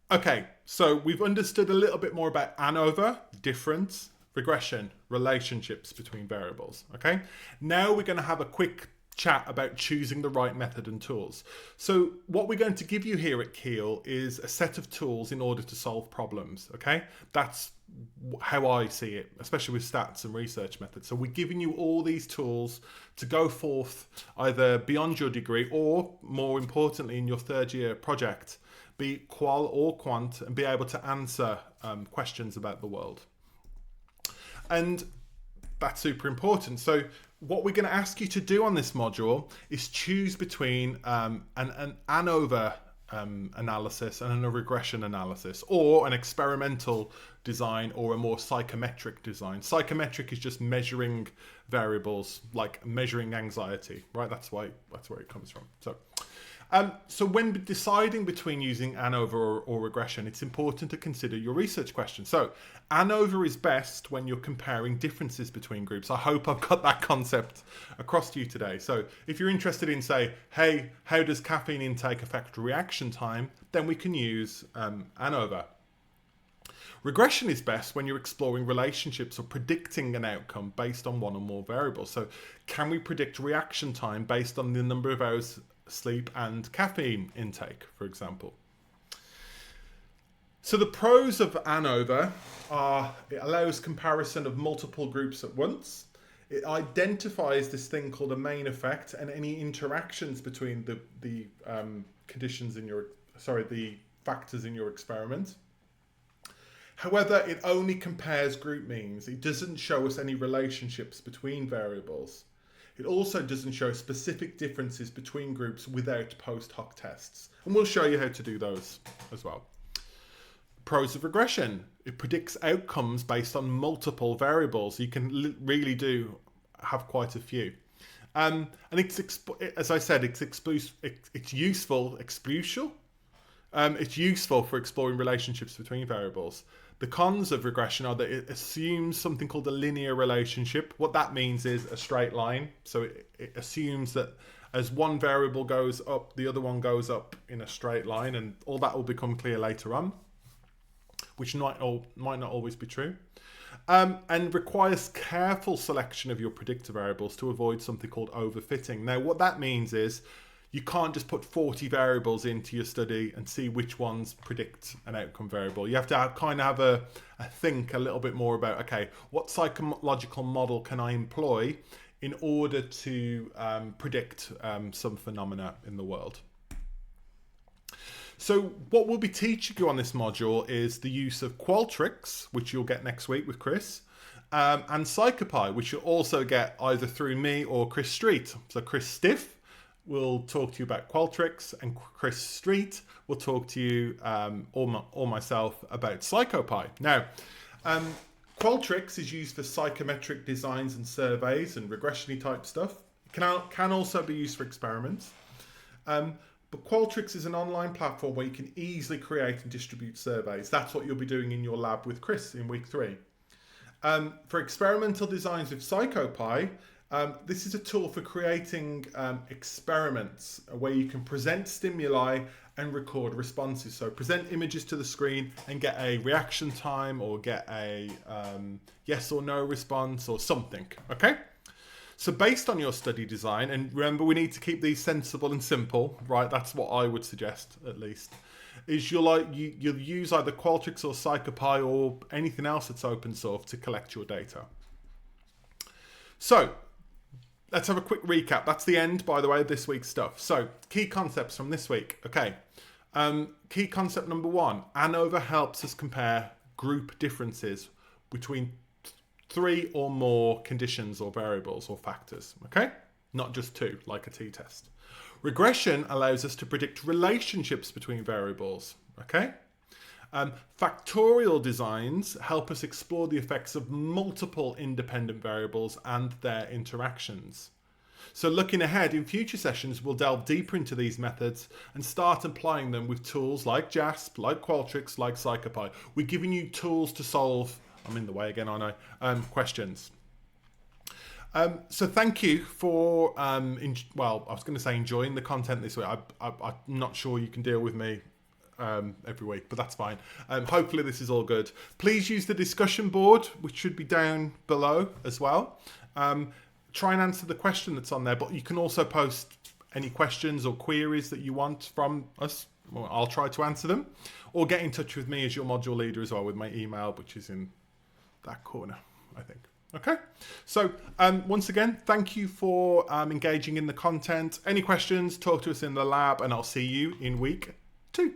Okay, so we've understood a little bit more about ANOVA, difference, regression, relationships between variables. Okay, now we're going to have a quick chat about choosing the right method and tools. So what we're going to give you here at Keel is a set of tools in order to solve problems. Okay, that's how I see it, especially with stats and research methods. So we're giving you all these tools to go forth either beyond your degree or, more importantly, in your third year project, be qual or quant, and be able to answer questions about the world. And that's super important. So what we're going to ask you to do on this module is choose between an ANOVA analysis and a regression analysis, or an experimental design or a more psychometric design. Psychometric is just measuring variables, like measuring anxiety, right? That's where it comes from. So when deciding between using ANOVA or regression, it's important to consider your research question. So ANOVA is best when you're comparing differences between groups. I hope I've got that concept across to you today. So if you're interested in, say, hey, how does caffeine intake affect reaction time, then we can use ANOVA. Regression is best when you're exploring relationships or predicting an outcome based on one or more variables. So can we predict reaction time based on the number of hours sleep and caffeine intake, for example? So the pros of ANOVA are it allows comparison of multiple groups at once. It identifies this thing called a main effect and any interactions between the conditions in the factors in your experiment. However, it only compares group means. It doesn't show us any relationships between variables. It also doesn't show specific differences between groups without post hoc tests. And we'll show you how to do those as well. Pros of regression. It predicts outcomes based on multiple variables. You can really have quite a few. And it's, as I said, it's useful, it's useful for exploring relationships between variables. The cons of regression are that it assumes something called a linear relationship. What that means is a straight line. So it assumes that as one variable goes up, the other one goes up in a straight line, and all that will become clear later on, which might not always be true. And requires careful selection of your predictor variables to avoid something called overfitting. Now, what that means is you can't just put 40 variables into your study and see which ones predict an outcome variable. You have to kind of have a think a little bit more about, okay, what psychological model can I employ in order to predict some phenomena in the world? So what we'll be teaching you on this module is the use of Qualtrics, which you'll get next week with Chris, and PsychoPy, which you'll also get either through me or Chris Street. So Chris Stiff will talk to you about Qualtrics, and Chris Street will talk to you or myself about PsychoPy. Now, Qualtrics is used for psychometric designs and surveys and regression-y type stuff. It can also be used for experiments. But Qualtrics is an online platform where you can easily create and distribute surveys. That's what you'll be doing in your lab with Chris in week 3. For experimental designs with PsychoPy, this is a tool for creating experiments where you can present stimuli and record responses. So present images to the screen and get a reaction time or get a yes or no response or something, okay? So based on your study design, and remember we need to keep these sensible and simple, right? That's what I would suggest at least. Is you'll use either Qualtrics or PsychoPy or anything else that's open source to collect your data. So let's have a quick recap. That's the end, by the way, of this week's stuff. So key concepts from this week. Okay. Key concept number 1, ANOVA helps us compare group differences between 3 or more conditions or variables or factors, okay? Not just 2, like a t-test. Regression allows us to predict relationships between variables, okay? Factorial designs help us explore the effects of multiple independent variables and their interactions. So looking ahead, in future sessions, we'll delve deeper into these methods and start applying them with tools like JASP, like Qualtrics, like PsychoPy. We're giving you tools to solve, I'm in the way again, aren't I, questions. So thank you for, I was going to say enjoying the content this week. I'm not sure you can deal with me every week, but that's fine. Hopefully this is all good. Please use the discussion board, which should be down below as well. Try and answer the question that's on there, but you can also post any questions or queries that you want from us. Well, I'll try to answer them, or get in touch with me as your module leader as well with my email, which is in that corner, I think. Okay, so once again, thank you for engaging in the content. Any questions, talk to us in the lab, and I'll see you in week 2.